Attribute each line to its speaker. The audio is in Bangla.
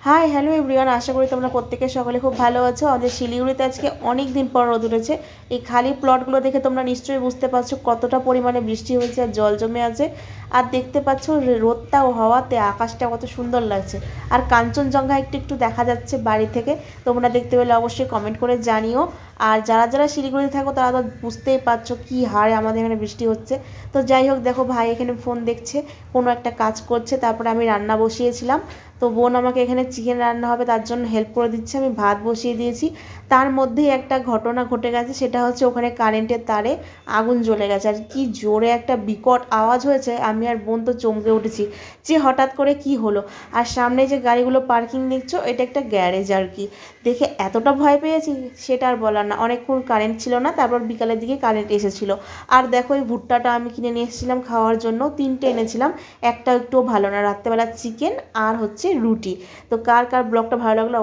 Speaker 1: হাই হ্যালো এভরিওয়ান, আশা করি তোমরা প্রত্যেকে সকলে খুব ভালো আছো। আমাদের শিলিগুড়িতে আজকে অনেক দিন পর রোদ উঠেছে। এই খালি প্লটগুলো দেখে তোমরা নিশ্চয়ই বুঝতে পারছো কতটা পরিমাণে বৃষ্টি হয়েছে আর জল জমে আছে। আর দেখতে পাচ্ছ রোদটা ও হাওয়াতে আকাশটা কত সুন্দর লাগছে। আর কাঞ্চনজঙ্ঘা একটু একটু দেখা যাচ্ছে বাড়ি থেকে। তোমরা দেখতে পেলে অবশ্যই কমেন্ট করে জানিও। আর যারা যারা শিলিগুড়িতে থাকো তারা তো বুঝতেই পারছো কী হারে আমাদের এখানে বৃষ্টি হচ্ছে। তো যাই হোক, দেখো ভাই এখানে ফোন দেখছে, কোনো একটা কাজ করছে। তারপরে আমি রান্না বসিয়েছিলাম। তো বোন আমাকে এখানে চিকেন রান্না হবে তার জন্য হেল্প করে দিচ্ছে। আমি ভাত বসিয়ে দিয়েছি। তার মধ্যেই একটা ঘটনা ঘটে গেছে, সেটা হচ্ছে ওখানে কারেন্টের তারে আগুন জ্বলে গেছে। আর কি জোরে একটা বিকট আওয়াজ হয়েছে, আমি আর বোন তো চমকে উঠেছি যে হঠাৎ করে কি হলো। আর সামনে যে গাড়িগুলো পার্কিং দেখছো, এটা একটা গ্যারেজ আর কি। দেখে এতটা ভয় পেয়েছি সেটা আর বলার না। অনেকক্ষণ কারেন্ট ছিল না, তারপর বিকালের দিকে কারেন্ট এসেছিলো। আর দেখো এই ভুট্টাটা আমি কিনে নিয়ে এসেছিলাম খাওয়ার জন্য, 3টে এনেছিলাম। একটা একটুও ভালো না, রাত্রেবেলা চিকেন আর হচ্ছে রুটি। তো কার কার ব্লগটা ভালো লাগলো